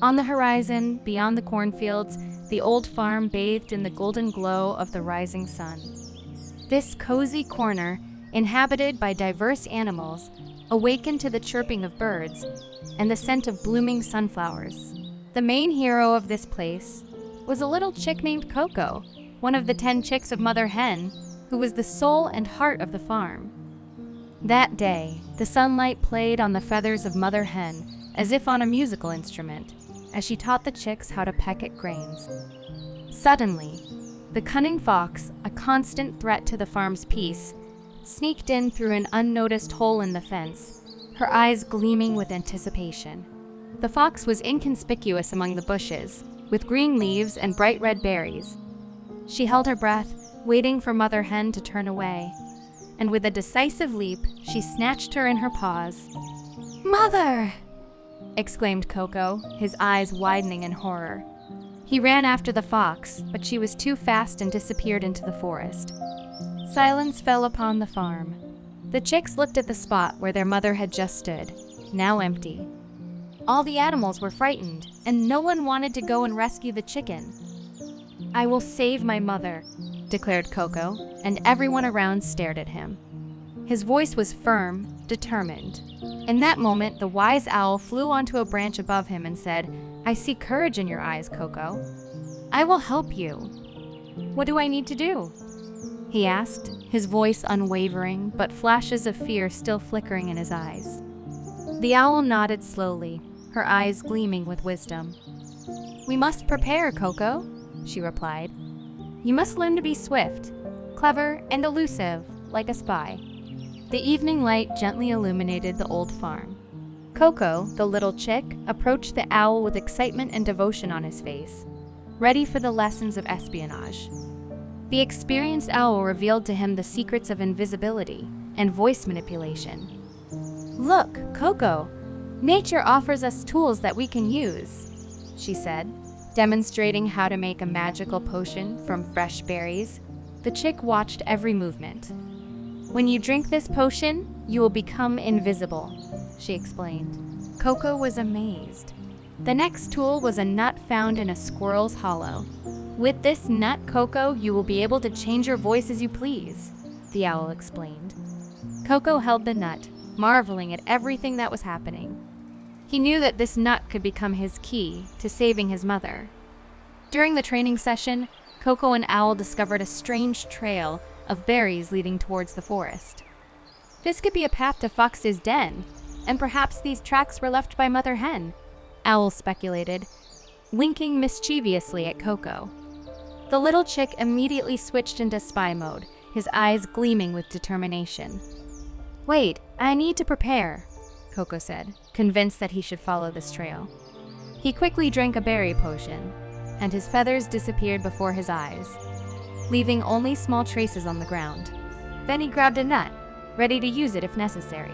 On the horizon, beyond the cornfields, the old farm bathed in the golden glow of the rising sun. This cozy corner, inhabited by diverse animals, awakened to the chirping of birds and the scent of blooming sunflowers. The main hero of this place was a little chick named Coco, one of the 10 chicks of Mother Hen, who was the soul and heart of the farm. That day, the sunlight played on the feathers of Mother Hen as if on a musical instrument, as she taught the chicks how to peck at grains. Suddenly, the cunning fox, a constant threat to the farm's peace, sneaked in through an unnoticed hole in the fence, her eyes gleaming with anticipation. The fox was inconspicuous among the bushes, with green leaves and bright red berries. She held her breath, waiting for Mother Hen to turn away, and with a decisive leap, she snatched her in her paws. "Mother!" exclaimed Coco, his eyes widening in horror. He ran after the fox, but she was too fast and disappeared into the forest. Silence fell upon the farm. The chicks looked at the spot where their mother had just stood, now empty. All the animals were frightened, and no one wanted to go and rescue the chicken. "I will save my mother," declared Coco, and everyone around stared at him. His voice was firm, determined. In that moment, the wise owl flew onto a branch above him and said, "I see courage in your eyes, Coco. I will help you." "What do I need to do?" he asked, his voice unwavering, but flashes of fear still flickering in his eyes. The owl nodded slowly, her eyes gleaming with wisdom. "We must prepare, Coco," she replied. "You must learn to be swift, clever, and elusive, like a spy." The evening light gently illuminated the old farm. Coco, the little chick, approached the owl with excitement and devotion on his face, ready for the lessons of espionage. The experienced owl revealed to him the secrets of invisibility and voice manipulation. "Look, Coco, nature offers us tools that we can use," she said, demonstrating how to make a magical potion from fresh berries. The chick watched every movement. "When you drink this potion, you will become invisible," she explained. Coco was amazed. The next tool was a nut found in a squirrel's hollow. "With this nut, Coco, you will be able to change your voice as you please," the owl explained. Coco held the nut, marveling at everything that was happening. He knew that this nut could become his key to saving his mother. During the training session, Coco and Owl discovered a strange trail of berries leading towards the forest. This could be a path to Fox's den, and perhaps these tracks were left by Mother Hen, Owl speculated, winking mischievously at Coco. The little chick immediately switched into spy mode, his eyes gleaming with determination. "Wait, I need to prepare," Coco said, convinced that he should follow this trail. He quickly drank a berry potion, and his feathers disappeared before his eyes, leaving only small traces on the ground. Then he grabbed a nut, ready to use it if necessary.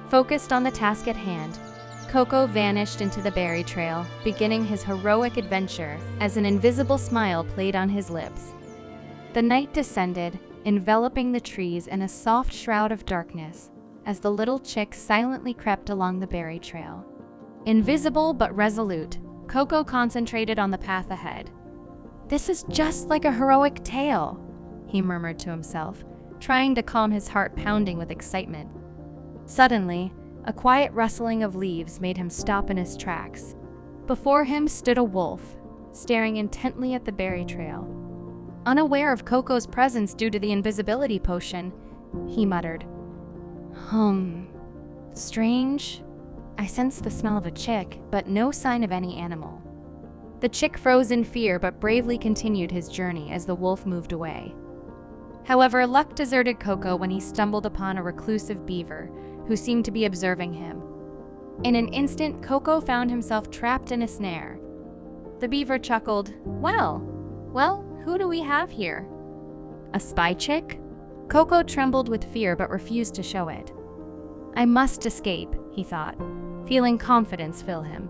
Focused on the task at hand, Coco vanished into the berry trail, beginning his heroic adventure as an invisible smile played on his lips. The night descended, enveloping the trees in a soft shroud of darkness as the little chick silently crept along the berry trail. Invisible but resolute, Coco concentrated on the path ahead. "This is just like a heroic tale," he murmured to himself, trying to calm his heart pounding with excitement. Suddenly, a quiet rustling of leaves made him stop in his tracks. Before him stood a wolf, staring intently at the berry trail. Unaware of Coco's presence due to the invisibility potion, he muttered, Strange. I sensed the smell of a chick, but no sign of any animal." The chick froze in fear but bravely continued his journey as the wolf moved away. However, luck deserted Coco when he stumbled upon a reclusive beaver who seemed to be observing him. In an instant, Coco found himself trapped in a snare. The beaver chuckled, Well, who do we have here? A spy chick?" Coco trembled with fear but refused to show it. "I must escape," he thought, feeling confidence fill him.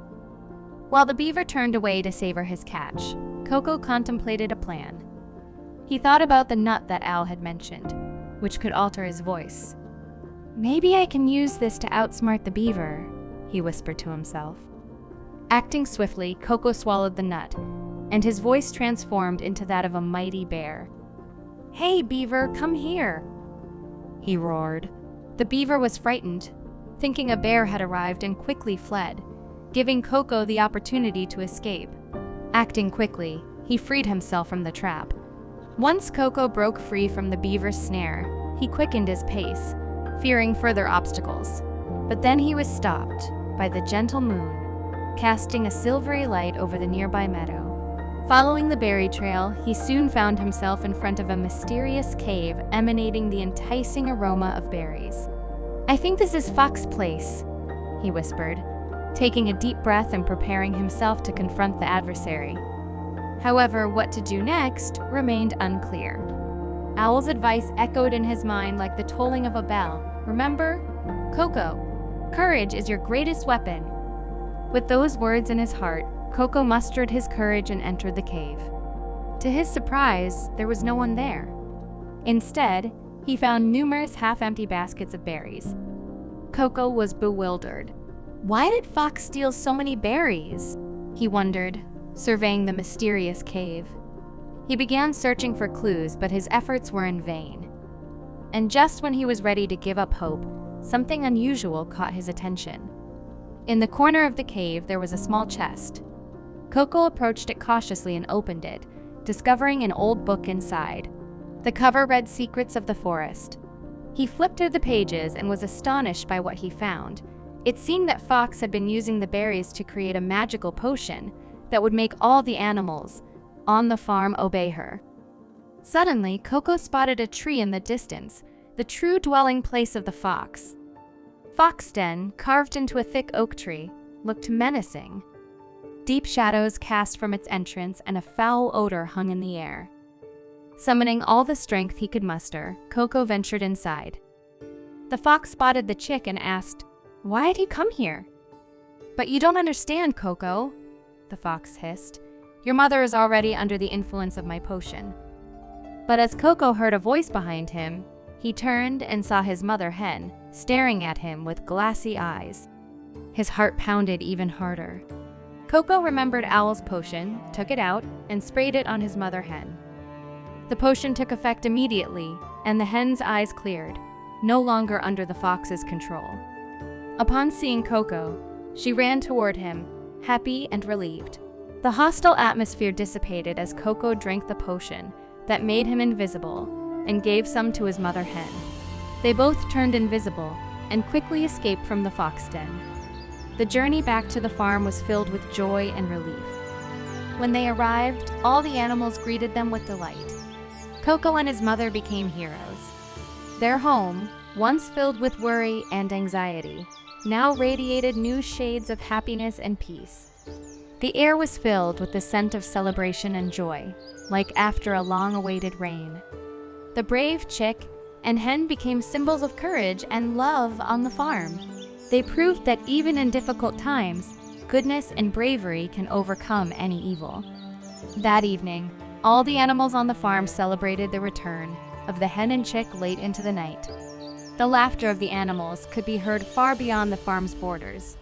While the beaver turned away to savor his catch, Coco contemplated a plan. He thought about the nut that Owl had mentioned, which could alter his voice. "Maybe I can use this to outsmart the beaver," he whispered to himself. Acting swiftly, Coco swallowed the nut, and his voice transformed into that of a mighty bear. "Hey, beaver, come here!" he roared. The beaver was frightened, thinking a bear had arrived, and quickly fled, giving Coco the opportunity to escape. Acting quickly, he freed himself from the trap. Once Coco broke free from the beaver's snare, he quickened his pace, fearing further obstacles. But then he was stopped by the gentle moon, casting a silvery light over the nearby meadow. Following the berry trail, he soon found himself in front of a mysterious cave emanating the enticing aroma of berries. "I think this is Fox's place," he whispered, taking a deep breath and preparing himself to confront the adversary. However, what to do next remained unclear. Owl's advice echoed in his mind like the tolling of a bell. "Remember, Coco, courage is your greatest weapon." With those words in his heart, Coco mustered his courage and entered the cave. To his surprise, there was no one there. Instead, he found numerous half-empty baskets of berries. Coco was bewildered. Why did Fox steal so many berries? He wondered, surveying the mysterious cave. He began searching for clues, but his efforts were in vain. And just when he was ready to give up hope, something unusual caught his attention. In the corner of the cave, there was a small chest. Coco approached it cautiously and opened it, discovering an old book inside. The cover read "Secrets of the Forest." He flipped through the pages and was astonished by what he found. It seemed that Fox had been using the berries to create a magical potion that would make all the animals on the farm obey her. Suddenly, Coco spotted a tree in the distance, the true dwelling place of the fox. Fox Den, carved into a thick oak tree, looked menacing. Deep shadows cast from its entrance and a foul odor hung in the air. Summoning all the strength he could muster, Coco ventured inside. The fox spotted the chick and asked, "Why did you come here?" "But you don't understand, Coco," the fox hissed. "Your mother is already under the influence of my potion." But as Coco heard a voice behind him, he turned and saw his mother hen, staring at him with glassy eyes. His heart pounded even harder. Coco remembered Owl's potion, took it out, and sprayed it on his mother hen. The potion took effect immediately, and the hen's eyes cleared, no longer under the fox's control. Upon seeing Coco, she ran toward him, happy and relieved. The hostile atmosphere dissipated as Coco drank the potion that made him invisible and gave some to his mother hen. They both turned invisible and quickly escaped from the fox den. The journey back to the farm was filled with joy and relief. When they arrived, all the animals greeted them with delight. Coco and his mother became heroes. Their home, once filled with worry and anxiety, now radiated new shades of happiness and peace. The air was filled with the scent of celebration and joy, like after a long-awaited rain. The brave chick and hen became symbols of courage and love on the farm. They proved that even in difficult times, goodness and bravery can overcome any evil. That evening, all the animals on the farm celebrated the return of the hen and chick late into the night. The laughter of the animals could be heard far beyond the farm's borders.